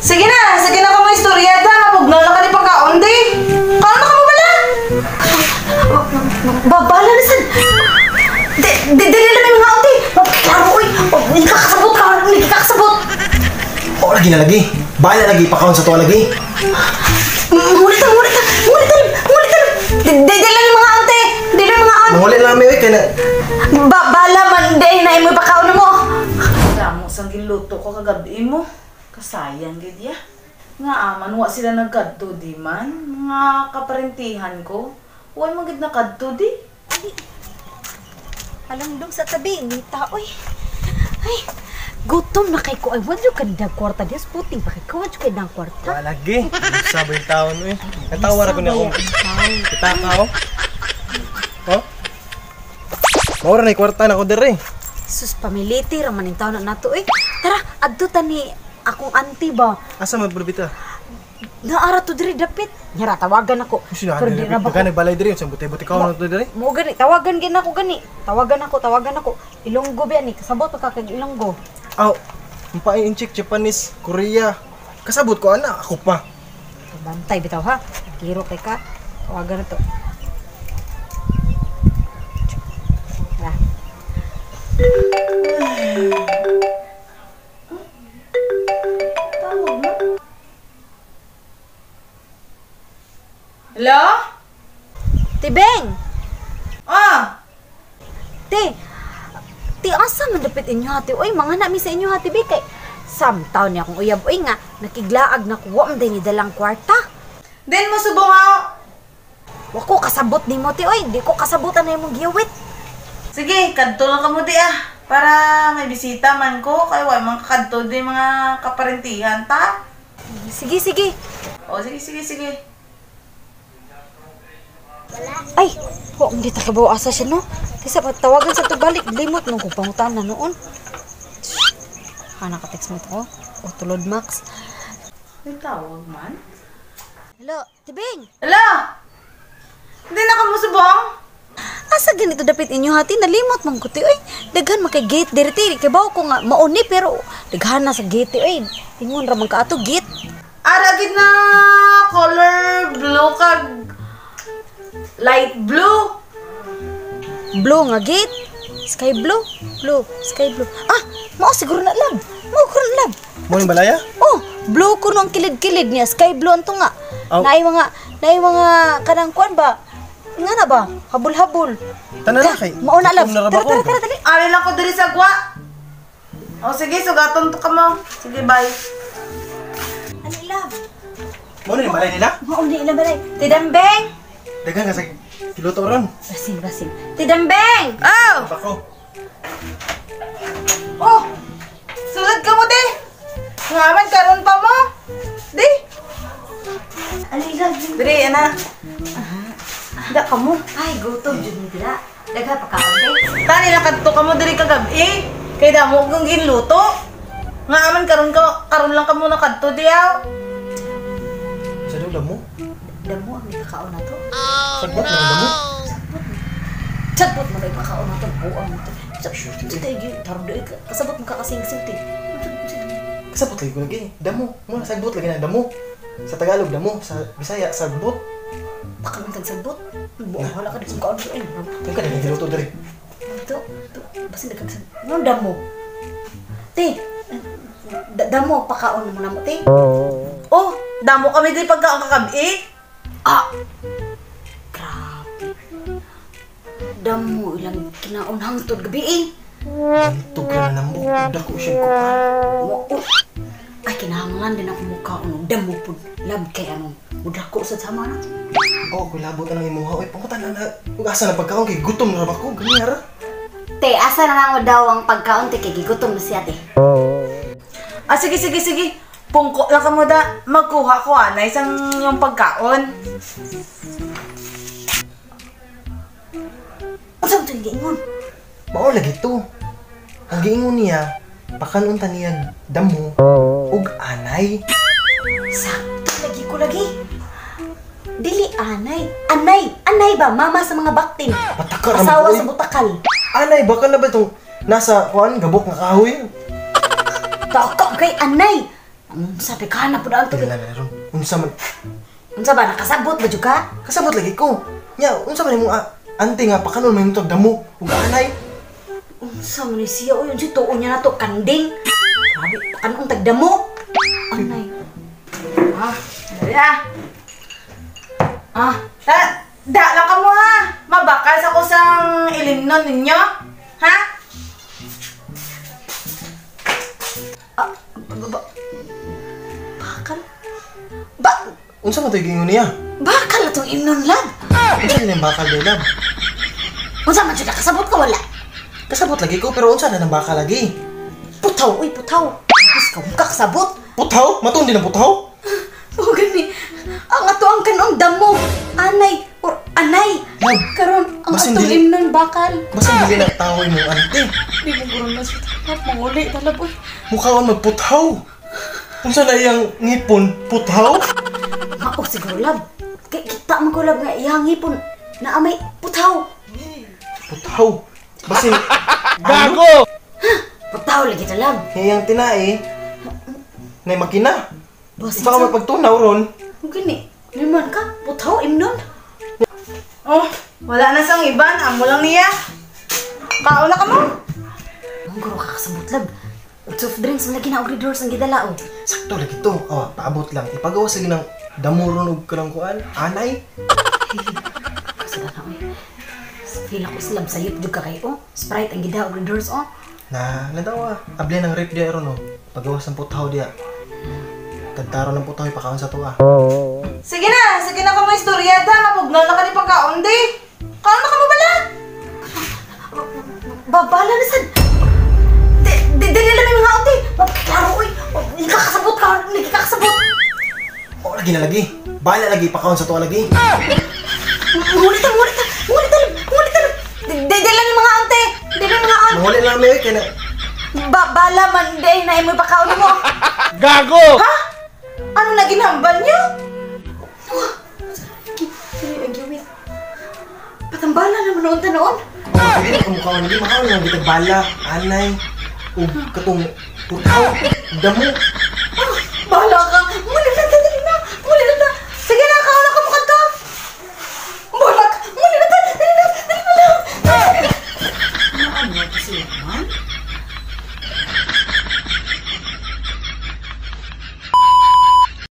Sige na ka mo istorya da. Mabugnaw na ka ni pagkaon di. Kalma ka mo bala. Babala na san. Dili na may mga uti. Klaro oy. Hindi ka kasabot ka. Hindi ka kasabot. O lagi na lagi. Bahala lagi pakaon sa tuwa lagi. Mulitan. Dili na mga uti. Dili mga uti. Mangulit lang may kaya na. Bala man day na imo pakaon mo. Damo sang giluto ko kagabi mo. Kasayang gid ya. Nga aman wa sila nagkadto di man. Mga kaparentihan ko. Wa man gid nakadto di. Alam dong sa tabi ni taoy. Ay, gutom na kay ko ay wadyo ka dag kwarta des puting pa kay ko wadyo kay dang kwarta. Wala lagi. Sabay taon eh. Natawar ako na akong kita ka oh. Oh? Maura na kwarta na ako dere. Sus pamiliti raman ning taon na nato eh. Tara, adto ta ni akong auntie ba. Asa magburbita? Naara to diri dapit. Nyara tawagan ako. Sino na ba nagbalay diri sa buti-buti ka na to diri? Mo gani tawagan gid nako gani. Tawagan ako. Ilonggo ba ni kasabot pa ka kag Ilonggo. Aw, mapainchik Japanese, Korea. Kasabot ko ana ako pa. Bantay bitaw ha. Giro kay ka. Tawagan na to. Tara. Tawag mo. Hello? Tibeng. Ah! Ti asa man dapit inyo hati? Oy, mga nami sa inyo hati be kay samtaw niya akong uyab oy nga nakiglaag na kuwa man din ni dalang kwarta. Then mo subong ako. Wa ko kasabot nimo ti oy, di ko kasabutan na imong giwit. Sige, kadto lang ka mo di ah. Para may bisita man ko. Kaya wala mga kadto di mga kaparentihan ta. Sige. O, sige. Ay, wa hindi ta kabaw asa siya no. Kasi tawagan sa to balik limot nung kung pangutan na noon. Ana ka text mo to. O tulod Max. May tawag man? Hello, Tibing. Hello? Hindi na ka mo subong? Asa ganito dapit inyo hati nalimot man ko ti oy. Daghan man kay gate diri ti kay bawo ko nga mauni pero daghan na sa gate oy. Tingon ra man ka ato gate. Ara gid na color blue kag light blue. Blue nga gate. Sky blue. Sky blue. Ah, mao siguro na lab. Mo ning balaya? Oh, blue ko no ang kilid-kilid niya. Sky blue anto nga. Aw. Naay mga kanang kuan ba? Nga na ba? Habol-habol. Tanan na kay. Mao na lab. Gutom na ra ba ko? Tara dali. Ari lang ko diri sa gwa. O sige, sugaton to ka mo. Sige, bye. Ano lab? Mo ning balay nila? Mao ni ilang balay. Tidambeng. Dagan ka sa kiluto ron. Basin. Tidambeng. Oh! Bako. Oh! Sulad ka mo, di! Ngaman, karon pa mo! Di! Alila. Diri, ana. Da ka mo. Ay, gutom jud ni dira. Dagha pa kaon day. Tani na kadto ka mo diri kagabi. Kay damo kung ginluto. Ngaman, karon lang ka mo nakadto diyaw. Sa dula mo? Damo ang kakaon na to. Sagbot na damo. Sabot mo na ipakaon na to. Buang mo to. Tarong doon kasabot mo kakasing-sing ti. Kasabot lagi ko lagi. Damo. Mo sagbot lagi na damo. Sa Tagalog damo, sa Bisaya sagbot. Baka man tagsabot. Buang wala ka dito kaon doon. Kaya ka nang giluto diri. Ito. Basta nagkagsabot. Ano damo? Ti. Damo pakaon mo na mo ti. Oh, damo kami diri pagkaon kagabi. Ah! Grabe. Damo ilang kinaon hangtod gabi eh. Tug na namo. Dako siya ko pa. Mo. Ay kinahanglan din ako mukha ano. Damo po. Lab kay ano. Mudako sa sama na. Oh, kulabot na lang imuha. Oy, pangutan na. Asa na pagkaon kay gutom na ra ba ko? Ganiyara. Te, asa na nga mo daw ang pagkaon te kay gigutom na siya te. Ah, sige. Pungko lang ka mo da. Magkuha ko na isang yung pagkaon. Usap to giingon. Mao lagi to. Ang giingon niya, pakanon ta niya damo ug anay. Sakto lagi ko lagi. Dili anay. Anay ba mama sa mga baktin? Patakar Asawa naman, sa oy. butakal. Anay, baka na ba itong nasa kuan gabok nga kahoy? Tako kay anay. Sabi ka na po daan to. Dili na ron. Unsa man Unsa ba nakasabot ba jud ka? kasabot lagi ko. Nya, unsa man imong ante nga pakanon may tog damo ug anay. Unsa man ni siya oy, unsa tuon niya nato kanding. Grabe, kanong tagdamo. Anay. Dali Da lang ka mo ha. Mabakal sa kusang ilimnon ninyo. Ha? Bakal. Unsa man toy gingon niya? Bakal atong imnon lab. Unsa man bakal day lab? Unsa man jud nakasabot ka wala? Kasabot lagi ko pero unsa na nang bakal lagi? Putaw, uy, putaw. Tapos ka, huwag kakasabot. Putaw? Matuon din ang putaw? O gani, ang ato ang kanong damo. Anay, or anay. Lab, Karon, ang basin atong dili- imnon bakal. basta dili na tawo imong ante. Di mo gurong na siya. Manguli, talab, uy. Mukhaon magputaw. Unsa na iyang ngipon putaw? Mao siguro, lab. Kaya kita mo ko, lab, nga iyang ipon na amay putaw. Putaw. Basin Gago! Putaw lagi ito, lab. iyang tinae na makina. Basin Baka sa... magpagtunaw ron. O gani, naman ka, putaw, imnon. Oh, wala na sang iban. Amo lang niya. Kaula ka mo. Ang guro kakasabot, lab. Soft drinks, lagi na og doors ang gidala, o. Sakto lagi to. Oh, paabot lang. Ipagawa sa ginang damuron og kanang kuan. Anay. Kasi na, uy. Feel ako slab sa yut jud ka kayo. Sprite ang gida og doors, o. Na, nadawa. Abli ng rip dia ron oh. Pagawas ng putaw dia. Kadtaro ng putaw ipakaon sa tuwa. Sige na ka mo istorya da. Mabugnaw na ka ni pagkaon di. Kaon na ka mo bala. Babala na sad. Dili lang may mga ate. Klaro, uy. Ikakasabot ka. Ikakasabot. Oh, lagi na lagi. Bala lagi ipakaon sa tuwa lagi. Ngulitan. Dili lang yung mga ate. Dili lang mga ate. Mawali lang may kay na. Bala Monday na imo pagkaon mo. Gago! Ha? Ano na ginhambal niyo? Dili ang giwit. Patambala naman noon ta noon. Oh, hindi na kumukhaon lagi. Makaon lang kita bala, anay. Ug katong putaw, damo.